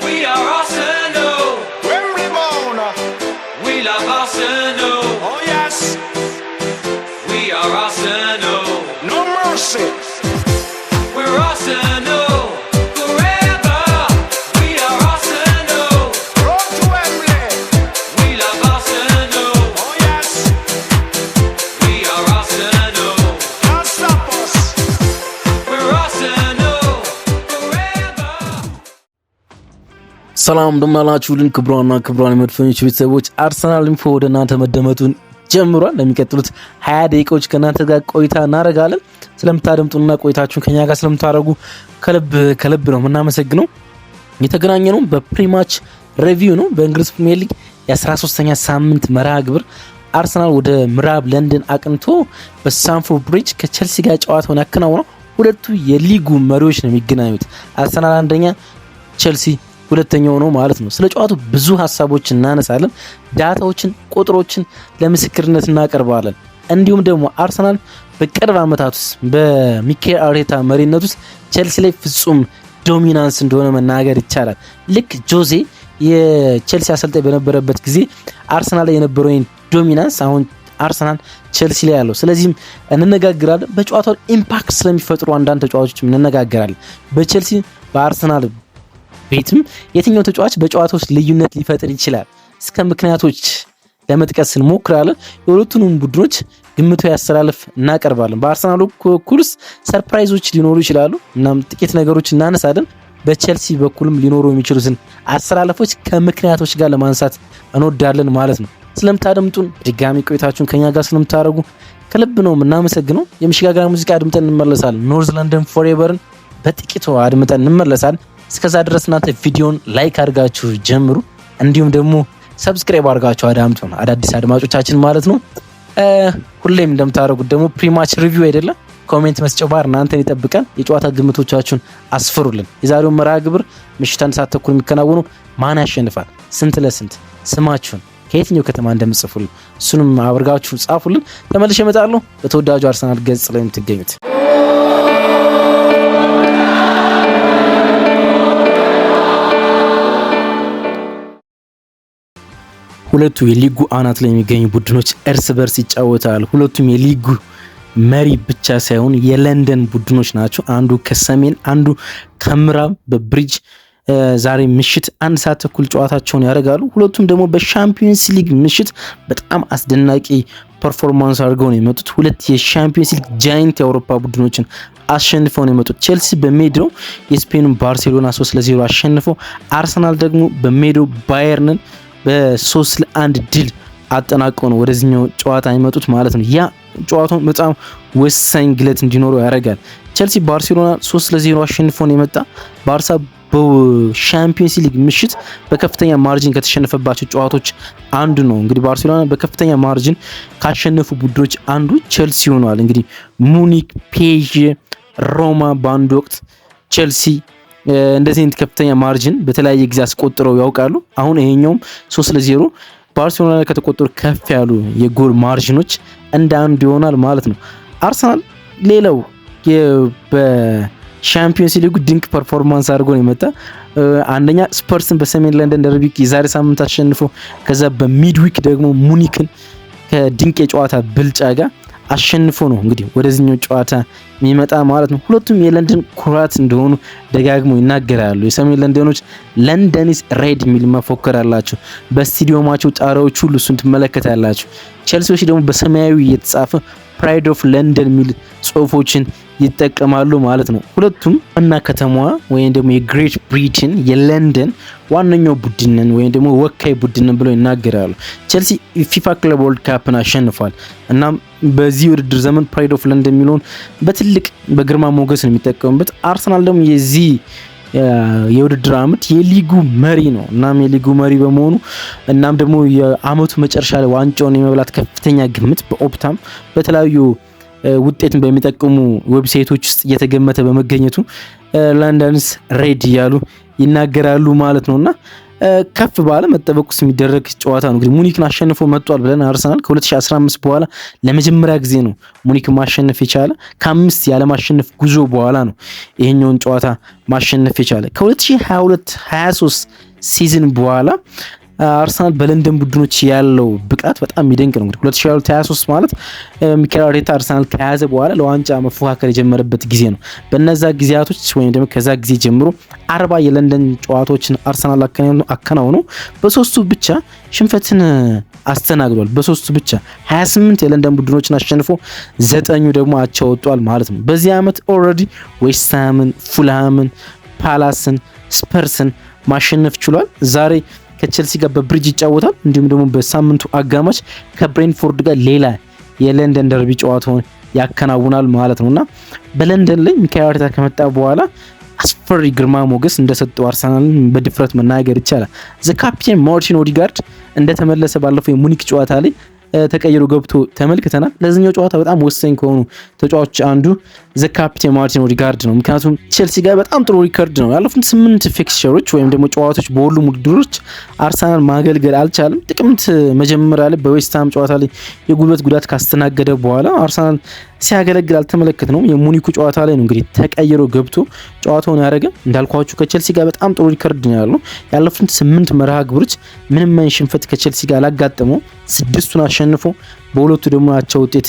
We are Arsenal. Wembley bound. We love Arsenal. Oh yes. We are Arsenal. No mercy. We're Arsenal. Forever. We are Arsenal. Road to Wembley. We love Arsenal. Oh yes. We are Arsenal. Can't stop us. We're Arsenal. Forever. ሰላም እንደምናላችሁልን ክብሯን መድፈኞች ቤተሰቦች አርሰናል ኢንፎ ወደ እናንተ መደመጡን ጀምሯል። ለሚቀጥሉት 20 ደቂቃዎች ከናንተ ጋር ቆይታ እናደርጋለን። ስለምታደምጡና ቆይታችሁን ከኛ ጋር ስለምታደርጉ ከልብ ነው የምናመሰግነው። የተገናኘነው በፕሪማች ሪቪው ነው። በእንግሊዝ ፕሪሚየር ሊግ የ13ኛ ሳምንት መርሃ ግብር አርሰናል ወደ ምዕራብ ለንደን አቅንቶ በስታንፎርድ ብሪጅ ከቼልሲ ጋር ጨዋታውን ያከናውነው። ሁለቱ የሊጉ መሪዎች ነው የሚገናኙት። አርሰናል አንደኛ፣ ቼልሲ ሁለተኛው ነው ማለት ነው። ስለ ጨዋታው ብዙ ሀሳቦች እናነሳለን። ዳታዎችን፣ ቁጥሮችን ለምስክርነት እናቀርባለን። እንዲሁም ደግሞ አርሰናል በቅርብ ዓመታት ውስጥ በሚኬል አርቴታ መሪነት ውስጥ ቼልሲ ላይ ፍጹም ዶሚናንስ እንደሆነ መናገር ይቻላል። ልክ ጆዜ የቼልሲ አሰልጣኝ በነበረበት ጊዜ አርሰናል ላይ የነበረው ዶሚናንስ አሁን አርሰናል ቼልሲ ላይ ያለው። ስለዚህም እንነጋገራለን። በጨዋታው ኢምፓክት ስለሚፈጥሩ አንዳንድ ተጫዋቾችም እንነጋገራለን። በቼልሲ በአርሰናል ቤትም የትኛው ተጫዋች በጨዋታው ውስጥ ልዩነት ሊፈጥር ይችላል እስከ ምክንያቶች ለመጥቀስ እንሞክራለን። የሁለቱንም ቡድኖች ግምታዊ አስተላለፍ እናቀርባለን። በአርሰናል በኩልስ ሰርፕራይዞች ሊኖሩ ይችላሉ። እናም ጥቂት ነገሮች እናነሳለን። በቼልሲ በኩልም ሊኖሩ የሚችሉትን አስተላለፎች ከምክንያቶች ጋር ለማንሳት እንወዳለን ማለት ነው። ስለምታደምጡን ድጋሚ ቆይታችሁን ከኛ ጋር ስለምታደርጉ ከልብ ነው የምናመሰግነው። የምሽጋገሪያ ሙዚቃ አድምጠን እንመለሳለን። ኖርዝ ለንደን ፎሬቨርን በጥቂቱ አድምጠን እንመለሳለን። እስከዛ ድረስ እናንተ ቪዲዮን ላይክ አድርጋችሁ ጀምሩ። እንዲሁም ደግሞ ሰብስክራይብ አድርጋችሁ አዳምጡን፣ አዳዲስ አድማጮቻችን ማለት ነው። ሁሌም እንደምታደርጉት ደግሞ ፕሪማች ሪቪው አይደለም ኮሜንት መስጫው ባር እናንተን ይጠብቃል። የጨዋታ ግምቶቻችሁን አስፍሩልን። የዛሬው መርሃ ግብር ምሽት 1 ሰዓት ተኩል የሚከናወነው ማን ያሸንፋል፣ ስንት ለስንት፣ ስማችሁን ከየትኛው ከተማ እንደምጽፉልን እሱንም አብርጋችሁ ጻፉልን። ተመልሼ እመጣለሁ። በተወዳጁ አርሰናል ገጽ ላይ የምትገኙት ሁለቱ የሊጉ አናት ላይ የሚገኙ ቡድኖች እርስ በርስ ይጫወታሉ። ሁለቱም የሊጉ መሪ ብቻ ሳይሆን የለንደን ቡድኖች ናቸው። አንዱ ከሰሜን አንዱ ከምዕራብ በብሪጅ ዛሬ ምሽት 1 ሰዓት ተኩል ጨዋታቸውን ያደርጋሉ። ሁለቱም ደግሞ በሻምፒዮንስ ሊግ ምሽት በጣም አስደናቂ ፐርፎርማንስ አድርገው ነው የመጡት። ሁለት የሻምፒዮንስ ሊግ ጃይንት የአውሮፓ ቡድኖችን አሸንፈው ነው የመጡት። ቼልሲ በሜዳው የስፔኑን ባርሴሎና 3-0 አሸንፈው፣ አርሰናል ደግሞ በሜዳው ባየርንን በ3-1 ድል አጠናቀው ነው ወደዚህኛው ጨዋታ የመጡት ማለት ነው። ያ ጨዋታው በጣም ወሳኝ ግለት እንዲኖረው ያደርጋል። ቼልሲ ባርሴሎና 3-0 አሸንፎ ነው የመጣ። ባርሳ በሻምፒዮንስ ሊግ ምሽት በከፍተኛ ማርጂን ከተሸነፈባቸው ጨዋታዎች አንዱ ነው። እንግዲህ ባርሴሎና በከፍተኛ ማርጂን ካሸነፉ ቡድኖች አንዱ ቼልሲ ሆኗል። እንግዲህ ሙኒክ፣ ፔዥ፣ ሮማ በአንድ ወቅት ቼልሲ እንደዚህ አይነት ከፍተኛ ማርጂን በተለያየ ጊዜ አስቆጥረው ያውቃሉ። አሁን ይሄኛውም 3-0 ባርሴሎና ላይ ከተቆጠሩ ከፍ ያሉ የጎል ማርጂኖች እንደ አንዱ ይሆናል ማለት ነው። አርሰናል ሌላው በሻምፒዮንስ ሊግ ድንቅ ፐርፎርማንስ አድርጎ ነው የመጣ። አንደኛ ስፐርስን በሰሜን ለንደን ደርቢ የዛሬ ሳምንት አሸንፎ ከዛ በሚድዊክ ደግሞ ሙኒክን ከድንቅ የጨዋታ ብልጫ ጋር አሸንፎ ነው እንግዲህ ወደዚህኛው ጨዋታ የሚመጣ ማለት ነው። ሁለቱም የለንደን ኩራት እንደሆኑ ደጋግመው ይናገራሉ። የሰሜን ለንደኖች ለንደንስ ሬድ የሚል መፎከር አላቸው። በስታዲየማቸው ጣሪያዎች ሁሉ እሱን ትመለከታላችሁ። ቼልሲዎች ደግሞ በሰማያዊ የተጻፈ ፕራይድ ኦፍ ለንደን የሚል ጽሁፎችን ይጠቀማሉ ማለት ነው። ሁለቱም እና ከተማዋ ወይም ደግሞ የግሬት ብሪትን የለንደን ዋነኛው ቡድንን ወይም ደግሞ ወካይ ቡድንን ብለው ይናገራሉ። ቼልሲ ፊፋ ክለብ ወርልድ ካፕን አሸንፏል። እናም በዚህ ውድድር ዘመን ፕራይድ ኦፍ ለንደን የሚለውን በትልቅ በግርማ ሞገስ ነው የሚጠቀሙበት። አርሰናል ደግሞ የዚህ የውድድር ዓመት የሊጉ መሪ ነው። እናም የሊጉ መሪ በመሆኑ እናም ደግሞ የዓመቱ መጨረሻ ላይ ዋንጫውን የመብላት ከፍተኛ ግምት በኦፕታም በተለያዩ ውጤትን በሚጠቅሙ ዌብሳይቶች ውስጥ እየተገመተ በመገኘቱ ለንደንስ ሬድ እያሉ ይናገራሉ ማለት ነውና ከፍ ባለ መጠበቁስ የሚደረግ ጨዋታ ነው። እንግዲህ ሙኒክን አሸንፎ መጥቷል ብለን አርሰናል ከ2015 በኋላ ለመጀመሪያ ጊዜ ነው ሙኒክ ማሸነፍ የቻለ። ከ5 ያለማሸነፍ ጉዞ በኋላ ነው ይሄኛውን ጨዋታ ማሸነፍ የቻለ። ከ2022-23 ሲዝን በኋላ አርሰናል በለንደን ቡድኖች ያለው ብቃት በጣም የሚደንቅ ነው። እንግዲህ 2022-23 ማለት ሚኬል አርቴታ አርሰናል ከያዘ በኋላ ለዋንጫ መፎካከር የጀመረበት ጊዜ ነው። በነዛ ጊዜያቶች ወይም ደግሞ ከዛ ጊዜ ጀምሮ 40 የለንደን ጨዋታዎችን አርሰናል አከናውኖ በሶስቱ ብቻ ሽንፈትን አስተናግዷል። በሶስቱ ብቻ 28 የለንደን ቡድኖችን አሸንፎ 9 ደግሞ አቻ ወጥቷል ማለት ነው። በዚህ ዓመት ኦልሬዲ ዌስትሃምን፣ ፉልሃምን፣ ፓላስን፣ ስፐርስን ማሸነፍ ችሏል። ዛሬ ከቼልሲ ጋር በብሪጅ ይጫወታል። እንዲሁም ደግሞ በሳምንቱ አጋማሽ ከብሬንትፎርድ ጋር ሌላ የለንደን ደርቢ ጨዋታውን ያከናውናል ማለት ነውና በለንደን ላይ ሚኬል አርቴታ ከመጣ በኋላ አስፈሪ ግርማ ሞገስ እንደሰጠው አርሰናልን በድፍረት መናገር ይቻላል። ዘ ካፕቴን ማርቲን ኦዲጋርድ እንደተመለሰ ባለፈው የሙኒክ ጨዋታ ላይ ተቀይሮ ገብቶ ተመልክተናል። ለዚህኛው ጨዋታ በጣም ወሳኝ ከሆኑ ተጫዋቾች አንዱ ዘ ካፕቴን ማርቲን ኦዲጋርድ ነው። ምክንያቱም ቼልሲ ጋር በጣም ጥሩ ሪከርድ ነው። ያለፉት 8 ፊክስቸሮች ወይም ደግሞ ጨዋታዎች በሁሉም ውድድሮች አርሰናል ማገልገል አልቻለም። ጥቅምት መጀመሪያ ላይ በዌስትሃም ጨዋታ ላይ የጉልበት ጉዳት ካስተናገደ በኋላ አርሰናል ሲያገለግል አልተመለከትነውም። የሙኒኩ ጨዋታ ላይ ነው እንግዲህ ተቀይሮ ገብቶ ጨዋታውን ያደረገ። እንዳልኳችሁ ከቼልሲ ጋር በጣም ጥሩ ሪከርድ ነው ያለው። ያለፉት 8 መርሃ ግብሮች ምንም አይነት ሽንፈት ከቼልሲ ጋር አላጋጠመው። 6ቱን አሸንፎ በሁለቱ ደግሞ አቻ ውጤት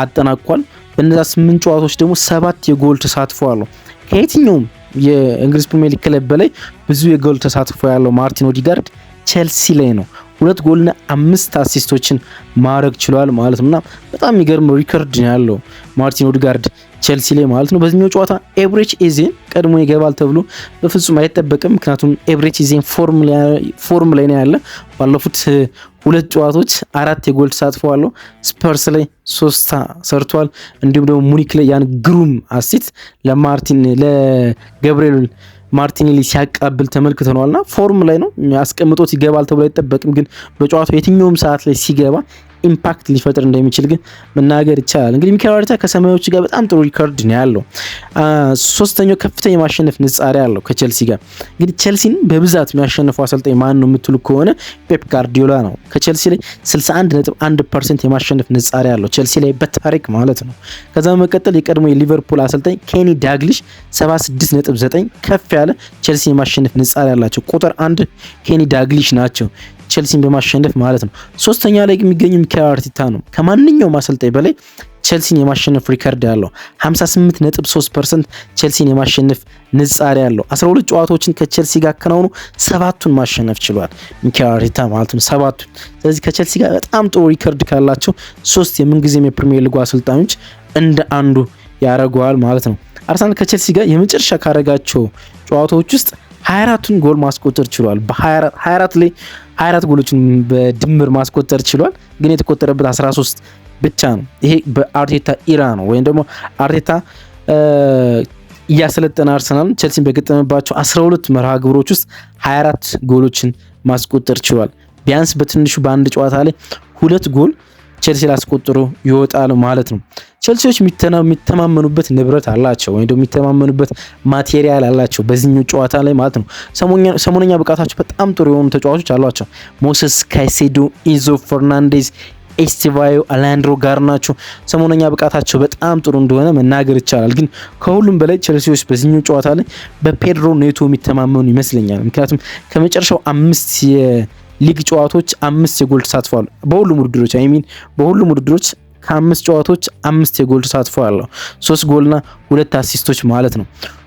አጠናቋል። በእነዛ 8 ጨዋታዎች ደግሞ 7 የጎል ተሳትፎ አለው። ከየትኛውም የእንግሊዝ ፕሪሚየር ሊግ ክለብ በላይ ብዙ የጎል ተሳትፎ ያለው ማርቲን ኦዲጋርድ ቼልሲ ላይ ነው። 2 ጎልና 5 አሲስቶችን ማድረግ ችሏል ማለት ነውና በጣም የሚገርም ሪከርድ ነው ያለው ማርቲን ኦዲጋርድ ቼልሲ ላይ ማለት ነው። በዚህኛው ጨዋታ ኤብሬች ኤዜን ቀድሞ ይገባል ተብሎ በፍጹም አይጠበቅም። ምክንያቱም ኤብሬች ኤዜን ፎርም ላይ ነው ያለ። ባለፉት 2 ጨዋታዎች 4 የጎል ተሳትፎ አለው። ስፐርስ ላይ 3 ሰርቷል። እንዲሁም ደግሞ ሙኒክ ላይ ያን ግሩም አሲስት ለገብርኤል ማርቲኔሊ ሲያቃብል ተመልክተናልና ፎርም ላይ ነው። አስቀምጦት ይገባል ተብሎ አይጠበቅም። ግን በጨዋታው የትኛውም ሰዓት ላይ ሲገባ ኢምፓክት ሊፈጥር እንደሚችል ግን መናገር ይቻላል። እንግዲህ ሚኬል አርቴታ ከሰማዮች ጋር በጣም ጥሩ ሪከርድ ነው ያለው። 3ኛው ከፍተኛ የማሸነፍ ንጻሬ ያለው ከቼልሲ ጋር። እንግዲህ ቼልሲን በብዛት የሚያሸንፈው አሰልጣኝ ማን ነው የምትሉ ከሆነ ፔፕ ጋርዲዮላ ነው። ከቼልሲ ላይ 61.1% የማሸነፍ ንጻሬ ያለው ቼልሲ ላይ በታሪክ ማለት ነው። ከዛ በመቀጠል የቀድሞ የሊቨርፑል አሰልጣኝ ኬኒ ዳግሊሽ 76.9 ከፍ ያለ ቼልሲን የማሸነፍ ንጻሬ ያላቸው ቁጥር 1 ኬኒ ዳግሊሽ ናቸው ቼልሲን በማሸነፍ ማለት ነው። 3ኛ ላይ የሚገኘው ሚኬል አርቴታ ነው። ከማንኛውም አሰልጣኝ በላይ ቼልሲን የማሸነፍ ሪከርድ ያለው 58.3% ቼልሲን የማሸነፍ ንጻሬ ያለው 12 ጨዋታዎችን ከቼልሲ ጋር አከናውኖ 7ቱን ማሸነፍ ችሏል ሚኬል አርቴታ ማለት ነው። 7ቱን። ስለዚህ ከቼልሲ ጋር በጣም ጥሩ ሪከርድ ካላቸው 3 የምንጊዜም የፕሪሚየር ሊግ አሰልጣኞች እንደ አንዱ ያደርገዋል ማለት ነው። አርሰናል ከቼልሲ ጋር የመጨረሻ ካረጋቸው ጨዋታዎች ውስጥ 24ቱን ጎል ማስቆጠር ችሏል። በ24 ላይ 24 ጎሎችን በድምር ማስቆጠር ችሏል። ግን የተቆጠረበት 13 ብቻ ነው። ይሄ በአርቴታ ኢራ ነው ወይም ደግሞ አርቴታ እያሰለጠነ አርሰናል ቼልሲን በገጠመባቸው 12 መርሃ ግብሮች ውስጥ 24 ጎሎችን ማስቆጠር ችሏል። ቢያንስ በትንሹ በአንድ ጨዋታ ላይ 2 ጎል ቼልሲ ላስቆጥሮ ይወጣል ማለት ነው። ቼልሲዎች የሚተማመኑበት ንብረት አላቸው ወይም ደግሞ የሚተማመኑበት ማቴሪያል አላቸው በዚህኛው ጨዋታ ላይ ማለት ነው። ሰሞነኛ ብቃታቸው በጣም ጥሩ የሆኑ ተጫዋቾች አሏቸው። ሞሴስ ካይሴዶ፣ ኢንዞ ፈርናንዴዝ፣ ኤስቲቫዮ፣ አሌሃንድሮ ጋርናቾ ሰሞነኛ ብቃታቸው በጣም ጥሩ እንደሆነ መናገር ይቻላል። ግን ከሁሉም በላይ ቼልሲዎች በዚህኛው ጨዋታ ላይ በፔድሮ ኔቶ የሚተማመኑ ይመስለኛል። ምክንያቱም ከመጨረሻው 5 ሊግ ጨዋታዎች 5 የጎል ተሳትፏል። በሁሉም ውድድሮች ከ5 ጨዋታዎች 5 የጎል ተሳትፎ አለው። 3 ጎልና 2 አሲስቶች ማለት ነው።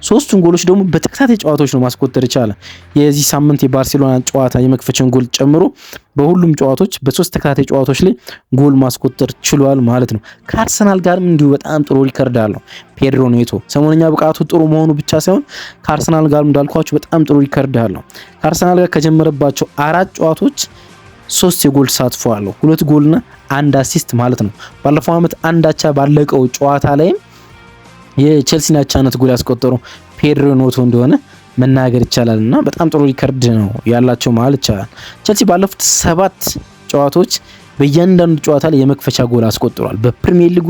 3ቱን ጎሎች ደግሞ በተከታታይ ጨዋታዎች ነው ማስቆጠር ይቻላል። የዚህ ሳምንት የባርሴሎና ጨዋታ የመክፈቻውን ጎል ጨምሮ በሁሉም ጨዋታዎች በ3 ተከታታይ ጨዋታዎች ላይ ጎል ማስቆጠር ችሏል ማለት ነው። ከአርሰናል ጋርም እንዲሁ በጣም ጥሩ ሪከርድ አለው ፔድሮ ኔቶ። ሰሞነኛ ብቃቱ ጥሩ መሆኑ ብቻ ሳይሆን ከአርሰናል ጋር እንዳልኳችሁ በጣም ጥሩ ሪከርድ አለው። ከአርሰናል ጋር ከጀመረባቸው 4 ጨዋታዎች 3 የጎል ተሳትፎ አለው። 2 ጎልና 1 አሲስት ማለት ነው። ባለፈው ዓመት አንድ አቻ ባለቀው ጨዋታ ላይም የቼልሲን አቻነት ጎል ያስቆጠረው ፔድሮ ኔቶ እንደሆነ መናገር ይቻላል እና በጣም ጥሩ ሪከርድ ነው ያላቸው ማለት ይቻላል። ቼልሲ ባለፉት 7 ጨዋታዎች በእያንዳንዱ ጨዋታ ላይ የመክፈቻ ጎል አስቆጥሯል። በፕሪሚየር ሊጉ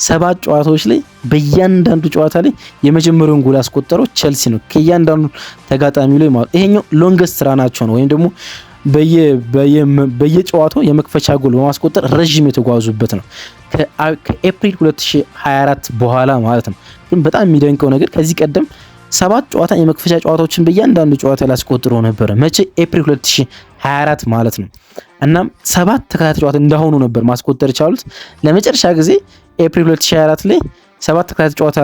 7 ጨዋታዎች ላይ በእያንዳንዱ ጨዋታ ላይ የመጀመሪያውን ጎል ያስቆጠረው ቸልሲ ነው ከእያንዳንዱ ተጋጣሚው ላይ ማለት። ይሄኛው ሎንገስት ራናቸው ነው ወይም ደግሞ በየጨዋታው የመክፈቻ ጎል በማስቆጠር ረዥም የተጓዙበት ነው ከኤፕሪል 2024 በኋላ ማለት ነው። ግን በጣም የሚደንቀው ነገር ከዚህ ቀደም 7 ጨዋታ የመክፈቻ ጨዋታዎችን በእያንዳንዱ ጨዋታ ላይ አስቆጥረው ነበረ። መቼ? ኤፕሪል 2024 ማለት ነው። እናም 7 ተከታታይ ጨዋታ እንዳሆኑ ነበር ማስቆጠር የቻሉት። ለመጨረሻ ጊዜ ኤፕሪል 2024 ላይ 7 ተከታታይ ጨዋታ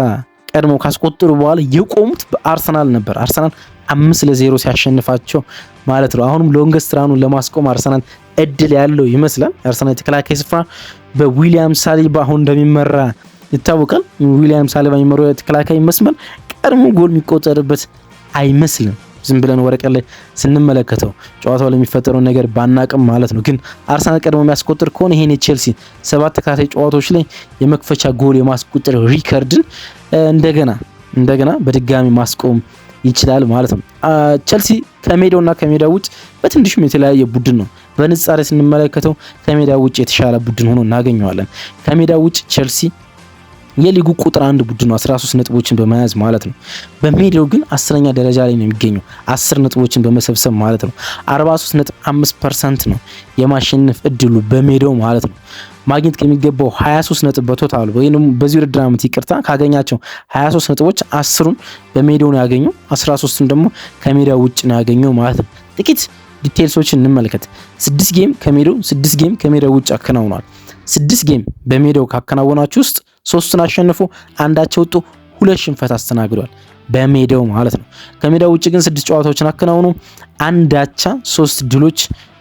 ቀድሞ ካስቆጠሩ በኋላ የቆሙት በአርሰናል ነበር። አርሰናል 5-0 ሲያሸንፋቸው ማለት ነው። አሁንም ሎንገስት ራኑን ለማስቆም አርሰናል እድል ያለው ይመስላል። አርሰናል የተከላካይ ስፍራ በዊሊያም ሳሊባ አሁን እንደሚመራ ይታወቃል። ዊሊያም ሳሊባ የሚመራው የተከላካይ መስመር ቀድሞ ጎል የሚቆጠርበት አይመስልም። ዝም ብለን ወረቀት ላይ ስንመለከተው ጨዋታው ላይ የሚፈጠረውን ነገር ባናቅም ማለት ነው። ግን አርሰናል ቀድሞ የሚያስቆጥር ከሆነ ይሄን የቼልሲ 7 ተከታታይ ጨዋታዎች ላይ የመክፈቻ ጎል የማስቆጠር ሪከርድን እንደገና በድጋሚ ማስቆም ይችላል ማለት ነው። ቼልሲ ከሜዳውና ከሜዳው ውጭ በትንሹም የተለያየ ቡድን ነው። በንጻሬ ስንመለከተው ከሜዳው ውጭ የተሻለ ቡድን ሆኖ እናገኘዋለን። ከሜዳው ውጭ ቼልሲ የሊጉ ቁጥር 1 ቡድን ነው 13 ነጥቦችን በመያዝ ማለት ነው። በሜዳው ግን 10ኛ ደረጃ ላይ ነው የሚገኘው 10 ነጥቦችን በመሰብሰብ ማለት ነው። 43.5% ነው የማሸነፍ እድሉ በሜዳው ማለት ነው። ማግኘት ከሚገባው 23 ነጥብ በቶታሉ ወይንም በዚህ ውድድር ዓመት ይቅርታ ካገኛቸው 23 ነጥቦች 10ሩን በሜዳው ነው ያገኘው፣ 13ቱን ደግሞ ከሜዳው ውጭ ነው ያገኘው ማለት ነው። ጥቂት ዲቴልሶችን እንመልከት። 6 ጌም ከሜዳው 6 ጌም ከሜዳው ውጭ አከናውኗል። 6 ጌም በሜዳው ካከናወናችሁ ውስጥ 3ቱን አሸንፎ አንዳቸው ወጥቶ 2 ሽንፈት አስተናግዷል በሜዳው ማለት ነው። ከሜዳው ውጭ ግን 6 ጨዋታዎችን አከናውኖ 1 አቻ 3 ድሎች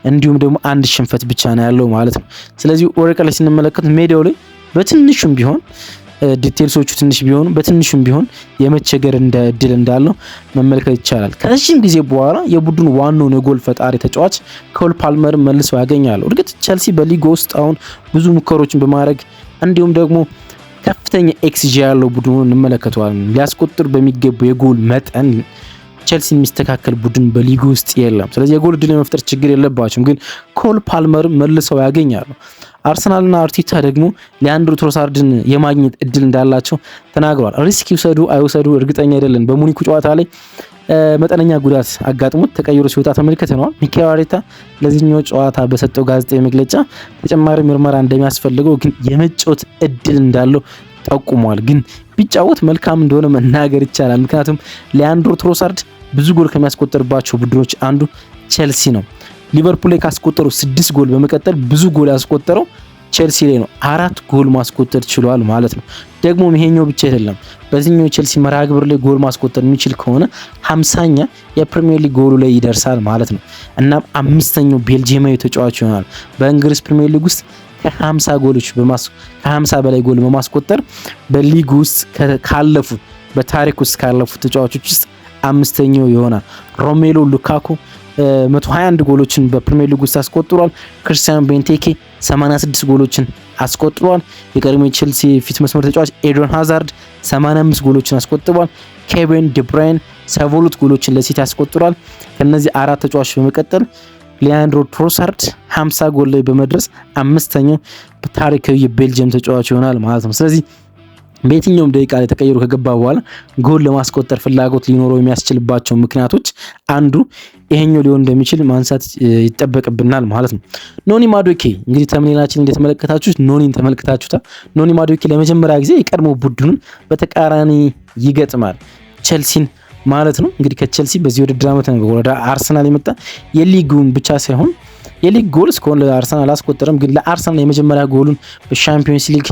እንዲሁም ደግሞ 1 ሽንፈት ብቻ ነው ያለው ማለት ነው። ስለዚህ ወረቀት ላይ ስንመለከት ሜዳው ላይ በትንሹም ቢሆን ዲቴልሶቹ ትንሽ ቢሆኑ በትንሹም ቢሆን የመቸገር እድል እንዳለው መመልከት ይቻላል። ከረጅም ጊዜ በኋላ የቡድኑ ዋናውን የጎል ፈጣሪ ተጫዋች ኮል ፓልመር መልሰው ያገኛሉ። እርግጥ ቸልሲ በሊግ ውስጥ አሁን ብዙ ሙከሮችን በማድረግ እንዲሁም ደግሞ ከፍተኛ ኤክስጂ ያለው ቡድኑ እንመለከተዋለን። ሊያስቆጥር በሚገባው የጎል መጠን ቸልሲ የሚስተካከል ቡድን በሊግ ውስጥ የለም። ስለዚህ የጎል እድል የመፍጠር ችግር የለባቸውም። ግን ኮል ፓልመር መልሰው ያገኛሉ። አርሰናልና አርቴታ ደግሞ ሊያንድሮ ትሮሳርድን የማግኘት እድል እንዳላቸው ተናግረዋል። ሪስክ ይውሰዱ አይውሰዱ እርግጠኛ አይደለም። በሙኒኩ ጨዋታ ላይ መጠነኛ ጉዳት አጋጥሞት ተቀይሮ ሲወጣ ተመልክተነዋል። ሚኬል አርቴታ ለዚህኛው ጨዋታ በሰጠው ጋዜጣዊ መግለጫ ተጨማሪ ምርመራ እንደሚያስፈልገው ግን የመጫወት እድል እንዳለው ጠቁሟል። ግን ቢጫወት መልካም እንደሆነ መናገር ይቻላል። ምክንያቱም ሊያንድሮ ትሮሳርድ ብዙ ጎል ከሚያስቆጥርባቸው ቡድኖች አንዱ ቸልሲ ነው። ሊቨርፑል ላይ ካስቆጠሩ 6 ጎል በመቀጠል ብዙ ጎል ያስቆጠረው ቸልሲ ላይ ነው። 4 ጎል ማስቆጠር ችሏል ማለት ነው። ደግሞ ይሄኛው ብቻ አይደለም። በዚህኛው ቸልሲ መርሃ ግብር ላይ ጎል ማስቆጠር የሚችል ከሆነ 50ኛ የፕሪሚየር ሊግ ጎሉ ላይ ይደርሳል ማለት ነው። እናም 5ኛው ቤልጂየማዊ ተጫዋች ይሆናል በእንግሊዝ ፕሪሚየር ሊግ ውስጥ ከ50 ጎሎች ከ50 በላይ ጎል በማስቆጠር በሊግ ውስጥ ካለፉት በታሪክ ውስጥ ካለፉት ተጫዋቾች ውስጥ 5ኛው ይሆናል። ሮሜሎ ሉካኩ 121 ጎሎችን በፕሪሚየር ሊግ ውስጥ አስቆጥሯል። ክርስቲያን ቤንቴኬ 86 ጎሎችን አስቆጥሯል። የቀድሞ ቼልሲ ፊት መስመር ተጫዋች ኤደን ሃዛርድ 85 ጎሎችን አስቆጥሯል። ኬቪን ዲብራይን 72 ጎሎችን ለሲቲ አስቆጥሯል። ከነዚህ 4 ተጫዋቾች በመቀጠል ሊያንድሮ ትሮሳርድ 50 ጎል ላይ በመድረስ 5ኛው ታሪካዊ የቤልጅየም ተጫዋች ይሆናል ማለት ነው። ስለዚህ በየትኛውም ደቂቃ ላይ ተቀይሮ ከገባ በኋላ ጎል ለማስቆጠር ፍላጎት ሊኖረው የሚያስችልባቸው ምክንያቶች አንዱ ይሄኛው ሊሆን እንደሚችል ማንሳት ይጠበቅብናል ማለት ነው። ኖኒ ማዱኬ እንግዲህ ተምኔላችን እንደተመለከታችሁት ኖኒን ተመልክታችሁታል። ኖኒ ማዱኬ ለመጀመሪያ ጊዜ የቀድሞ ቡድኑን በተቃራኒ ይገጥማል ቸልሲን ማለት ነው። እንግዲህ ከቸልሲ በዚህ ውድድር ዓመት ነው ወደ አርሰናል የመጣ የሊጉን ብቻ ሳይሆን የሊግ ጎል እስካሁን ለአርሰናል አላስቆጠረም። ግን ለአርሰናል የመጀመሪያ ጎሉን በሻምፒዮንስ ሊግ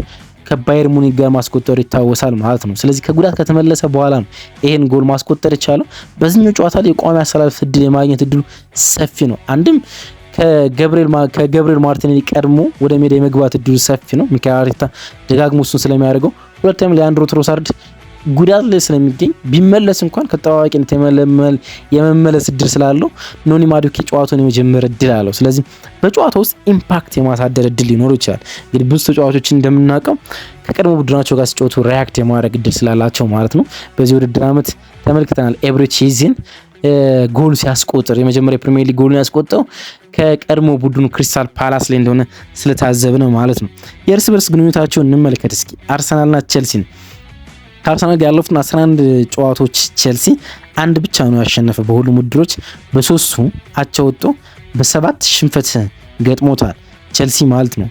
ከባየር ሙኒክ ጋር ማስቆጠር ይታወሳል ማለት ነው። ስለዚህ ከጉዳት ከተመለሰ በኋላ ነው ይሄን ጎል ማስቆጠር የቻለው። በዚህኛው ጨዋታ ላይ የቋሚ አሰላለፍ እድል የማግኘት እድሉ ሰፊ ነው። አንድም ከገብርኤል ማርቲኔሊ ቀድሞ ወደ ሜዳ የመግባት እድሉ ሰፊ ነው። ሚኬል አርቴታ ደጋግሞ እሱን ስለሚያደርገው፣ ሁለተኛም ሊያንድሮ ትሮሳርድ ጉዳት ላይ ስለሚገኝ ቢመለስ እንኳን ከተዋዋቂነት የመመለስ እድል ስላለው ኖኒ ማዱኬ ጨዋታውን የመጀመር እድል አለው። ስለዚህ በጨዋታው ውስጥ ኢምፓክት የማሳደር እድል ሊኖር ይችላል። እንግዲህ ብዙ ተጫዋቾችን እንደምናውቀው ከቀድሞ ቡድናቸው ጋር ሲጫወቱ ሪያክት የማድረግ እድል ስላላቸው ማለት ነው። በዚህ ውድድር ዓመት ተመልክተናል። ኤብሬቺ ኤዜን ጎል ሲያስቆጥር የመጀመሪያ ፕሪሚየር ሊግ ጎሉን ያስቆጠው ከቀድሞ ቡድኑ ክሪስታል ፓላስ ላይ እንደሆነ ስለታዘብ ነው ማለት ነው። የእርስ በርስ ግንኙነታቸውን እንመልከት እስኪ አርሰናልና ቼልሲን። ከአርሰናል ጋር ያለፉትን 11 ጨዋታዎች ቼልሲ አንድ ብቻ ነው ያሸነፈ በሁሉም ውድድሮች፣ በሶስቱ አቻ ወጥቶ በ7 ሽንፈት ገጥሞታል ቼልሲ ማለት ነው።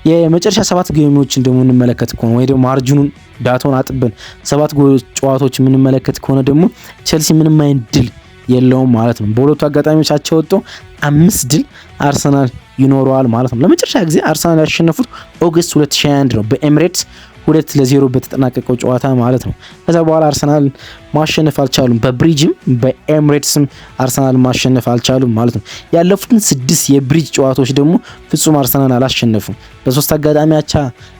የመጨረሻ 7 ጌሞችን ደግሞ እንመለከት ከሆነ ወይ ደግሞ ማርጂኑን ዳታውን አጥበን 7 ጨዋታዎች የምንመለከት ከሆነ ደግሞ ቼልሲ ምንም አይነት ድል የለውም ማለት ነው። በሁለቱ አጋጣሚዎች አቻ ወጥቶ 5 ድል አርሰናል ይኖረዋል ማለት ነው። ለመጨረሻ ጊዜ አርሰናል ያሸነፉት ኦገስት 2021 ነው በኤሚሬትስ 2-0 በተጠናቀቀው ጨዋታ ማለት ነው። ከዛ በኋላ አርሰናል ማሸነፍ አልቻሉም። በብሪጅም በኤሚሬትስም አርሰናል ማሸነፍ አልቻሉም ማለት ነው። ያለፉትን 6 የብሪጅ ጨዋታዎች ደግሞ ፍጹም አርሰናል አላሸነፉም። በ3 አጋጣሚ አቻ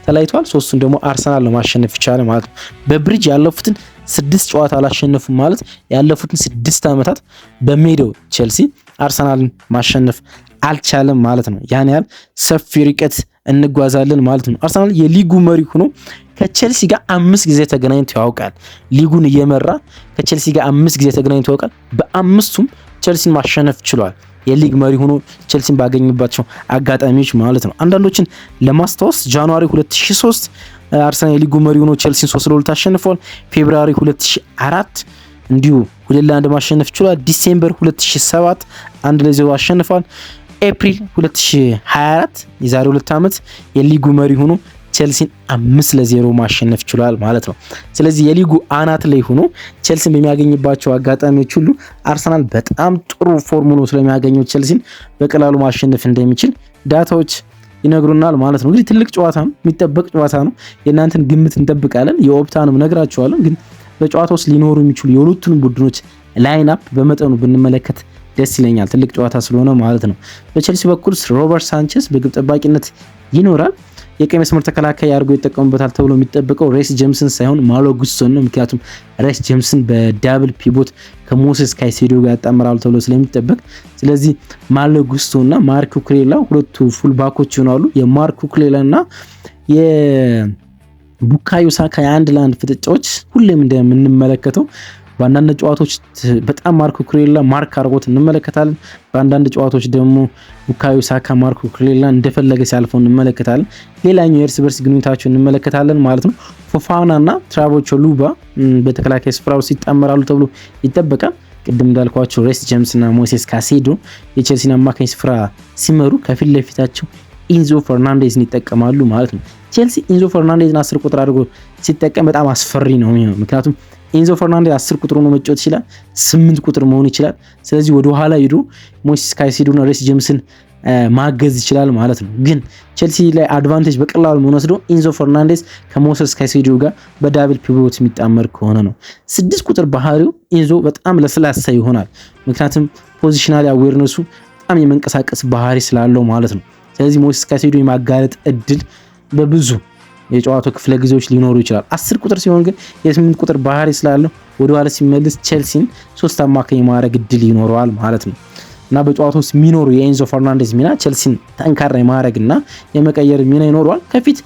ተለያይቷል። 3ቱን ደግሞ አርሰናል ለማሸነፍ ይቻላል ማለት ነው። በብሪጅ ያለፉትን 6 ጨዋታ አላሸነፉም ማለት ያለፉትን 6 ዓመታት በሜዳው ቼልሲ አርሰናልን ማሸነፍ አልቻለም ማለት ነው። ያን ያህል ሰፊ ርቀት እንጓዛለን ማለት ነው። አርሰናል የሊጉ መሪ ሆኖ ከቼልሲ ጋር 5 ጊዜ ተገናኝቶ ያውቃል። ሊጉን እየመራ ከቼልሲ ጋር 5 ጊዜ ተገናኝቶ ያውቃል። በ5ቱም ቼልሲን ማሸነፍ ችሏል። የሊግ መሪ ሆኖ ቼልሲን ባገኘባቸው አጋጣሚዎች ማለት ነው። አንዳንዶችን ለማስታወስ ጃንዋሪ 2003 አርሰናል የሊጉ መሪ ሆኖ ቼልሲን 3-2 አሸንፏል። ፌብሩዋሪ 2004 እንዲሁ 2-1 ማሸነፍ ችሏል። ዲሴምበር 2007 1-0 አሸንፏል። ኤፕሪል 2024 የዛሬ 2 ዓመት የሊጉ መሪ ሆኖ ቼልሲን 5-0 ማሸነፍ ችሏል ማለት ነው። ስለዚህ የሊጉ አናት ላይ ሆኖ ቼልሲን በሚያገኝባቸው አጋጣሚዎች ሁሉ አርሰናል በጣም ጥሩ ፎርም ሆኖ ስለሚያገኘው ቼልሲን በቀላሉ ማሸነፍ እንደሚችል ዳታዎች ይነግሩናል ማለት ነው። እንግዲህ ትልቅ ጨዋታ ነው፣ የሚጠበቅ ጨዋታ ነው። የእናንተን ግምት እንጠብቃለን። የኦፕታንም ነግራችኋለን። ግን በጨዋታ ውስጥ ሊኖሩ የሚችሉ የሁለቱንም ቡድኖች ላይን አፕ በመጠኑ ብንመለከት ደስ ይለኛል። ትልቅ ጨዋታ ስለሆነ ማለት ነው። በቼልሲ በኩል ሮበርት ሳንቼዝ በግብ ጠባቂነት ይኖራል። የቀኝ መስመር ተከላካይ አድርጎ ይጠቀሙበታል ተብሎ የሚጠበቀው ሬስ ጄምስን ሳይሆን ማሎ ጉስቶን ነው። ምክንያቱም ሬስ ጄምስን በዳብል ፒቮት ከሞሴስ ካይሴዶ ጋር ያጣምራሉ ተብሎ ስለሚጠበቅ፣ ስለዚህ ማሎ ጉስቶ እና ማርክ ኩኩሬላ ሁለቱ ፉል ባኮች ይሆናሉ። የማርክ ኩኩሬላ እና የቡካዮ ሳካ የአንድ ለአንድ ፍጥጫዎች ሁሌም እንደምንመለከተው በአንዳንድ ጨዋታዎች በጣም ማርክ ኩኩሬላ ማርክ አድርጎት እንመለከታለን። በአንዳንድ ጨዋታዎች ደግሞ ቡካዮ ሳካ ማርክ ኩኩሬላ እንደፈለገ ሲያልፈው እንመለከታለን። ሌላኛው የእርስ በርስ ግንኙነታቸውን እንመለከታለን ማለት ነው። ፎፋና እና ትራቮ ቾሉባ በተከላካይ ስፍራ ውስጥ ይጣመራሉ ተብሎ ይጠበቃል። ቅድም እንዳልኳቸው ሬስ ጄምስ እና ሞሴስ ካሴዶ የቼልሲን አማካኝ ስፍራ ሲመሩ ከፊት ለፊታቸው ኢንዞ ፈርናንዴዝን ይጠቀማሉ ማለት ነው። ቼልሲ ኢንዞ ፈርናንዴዝን 10 ቁጥር አድርጎ ሲጠቀም በጣም አስፈሪ ነው የሚሆነው። ምክንያቱም ኢንዞ ፈርናንዴዝ 10 ቁጥር ሆኖ መጫወት ይችላል፣ 8 ቁጥር መሆን ይችላል። ስለዚህ ወደ ኋላ ሄዶ ሞሴስ ካይሴዶና ሬስ ጄምስን ማገዝ ይችላል ማለት ነው። ግን ቼልሲ ላይ አድቫንቴጅ በቀላሉ የምንወስደው ኢንዞ ፈርናንዴዝ ከሞሴስ ካይሴዶ ጋር በዳብል ፒቮት የሚጣመር ከሆነ ነው። 6 ቁጥር ባህሪው ኢንዞ በጣም ለስላሳ ይሆናል። ምክንያቱም ፖዚሽናል አዌርነሱ በጣም የመንቀሳቀስ ባህሪ ስላለው ማለት ነው። ስለዚህ ሞሴስ ካይሴዶ የማጋለጥ እድል በብዙ የጨዋታው ክፍለ ጊዜዎች ሊኖሩ ይችላል። 10 ቁጥር ሲሆን ግን የ8 ቁጥር ባህሪ ስላለው ወደ ኋላ ሲመልስ ቼልሲን 3 አማካኝ ማድረግ እድል ይኖረዋል ማለት ነው። እና በጨዋታው ውስጥ የሚኖሩ የኤንዞ ፈርናንዴዝ ሚና ቼልሲን ጠንካራ የማድረግና የመቀየር ሚና ይኖረዋል። ከፊት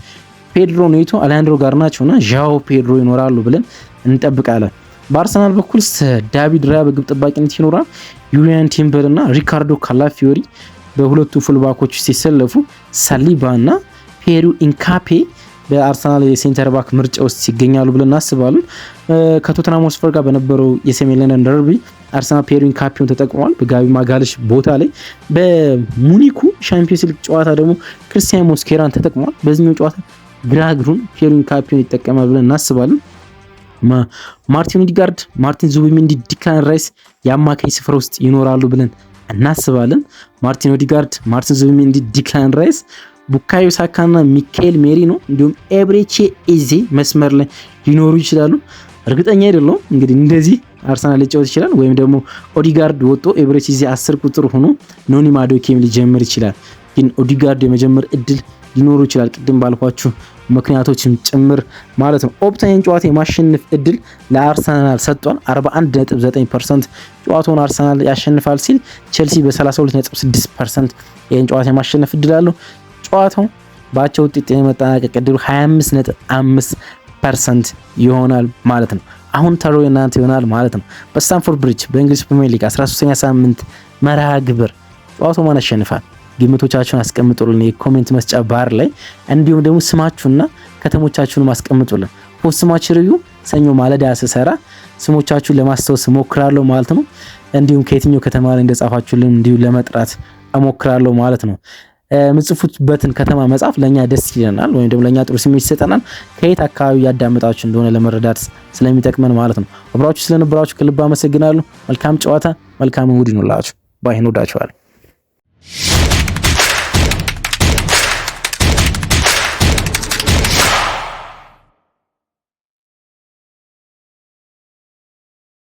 ፔድሮ ኔቶ፣ አሌሃንድሮ ጋርናቾና ዣኦ ፔድሮ ይኖራሉ ብለን እንጠብቃለን። በአርሰናል በኩል ዳቪድ ራያ በግብ ጠባቂነት ይኖራል። ዩሪያን ቲምበር እና ሪካርዶ ካላፊዮሪ በሁለቱ ፉልባኮች ሲሰለፉ፣ ሳሊባ እና ፔሩ ኢንካፔ በአርሰናል የሴንተር ባክ ምርጫ ውስጥ ይገኛሉ ብለን እናስባለን። ከቶተንሃም ሆትስፐር ጋር በነበረው የሰሜን ለንደን ደርቢ አርሰናል ፔሩ ኢንካፔውን ተጠቅሟል በጋቢ ማጋለሽ ቦታ ላይ። በሙኒኩ ሻምፒዮንስ ሊግ ጨዋታ ደግሞ ክርስቲያን ሞስኬራን ተጠቅሟል። በዚህኛው ጨዋታ ግራ እግሩን ፔሩ ኢንካፔውን ይጠቀማል ብለን እናስባለን። ማርቲን ኦዲጋርድ፣ ማርቲን ዙቢሜንዲ፣ ዲክላን ራይስ የአማካኝ ስፍራ ውስጥ ይኖራሉ ብለን እናስባለን። ማርቲን ኦዲጋርድ፣ ማርቲን ዙቢሜንዲ፣ ዲክላን ራይስ፣ ቡካዮ ሳካና ሚካኤል ሜሪኖ እንዲሁም ኤብሬቼ ኤዜ መስመር ላይ ሊኖሩ ይችላሉ። እርግጠኛ አይደለሁም። እንግዲህ እንደዚህ አርሰናል ሊጫወት ይችላል፣ ወይም ደግሞ ኦዲጋርድ ወጥቶ ኤብሬቼ ኤዜ 10 ቁጥር ሆኖ ኖኒ ማዱኬም ሊጀምር ይችላል። ግን ኦዲጋርድ የመጀመር እድል ሊኖሩ ይችላል፣ ቅድም ባልኳችሁ ምክንያቶችም ጭምር ማለት ነው። ኦፕታይን ጨዋታ የማሸነፍ እድል ለአርሰናል ሰጥቷል። 41.9% ጨዋታውን አርሰናል ያሸንፋል ሲል ቼልሲ በ32.6% ይህን ጨዋታ የማሸነፍ እድል አለው። ጨዋታው በአቻ ውጤት የመጠናቀቅ እድሉ 25.5% ይሆናል ማለት ነው። አሁን ተሮ እናንተ ይሆናል ማለት ነው። በስታንፎርድ ብሪጅ በእንግሊዝ ፕሪሚየር ሊግ 13ኛ ሳምንት መርሃ ግብር ጨዋታው ማን ያሸንፋል? ግምቶቻችሁን አስቀምጡልን የኮሜንት መስጫ ባር ላይ፣ እንዲሁም ደግሞ ስማችሁና ከተሞቻችሁን አስቀምጡልን። ፖስት ማች ሪቪው ሰኞ ማለዳ ስሰራ ስሞቻችሁን ለማስታወስ ሞክራለሁ ማለት ነው። እንዲሁም ከየትኛው ከተማ ላይ እንደጻፋችሁልን እንዲሁ ለመጥራት እሞክራለሁ ማለት ነው። ምጽፉትበትን ከተማ መጻፍ ለኛ ደስ ይለናል፣ ወይም ደግሞ ለኛ ጥሩ ስሜት ይሰጠናል። ከየት አካባቢ ያዳመጣችሁ እንደሆነ ለመረዳት ስለሚጠቅመን ማለት ነው። አብራችሁ ስለነበራችሁ ከልብ አመሰግናለሁ። መልካም ጨዋታ፣ መልካም እሁድ ይኑላችሁ። ባይ እንወዳችኋለን።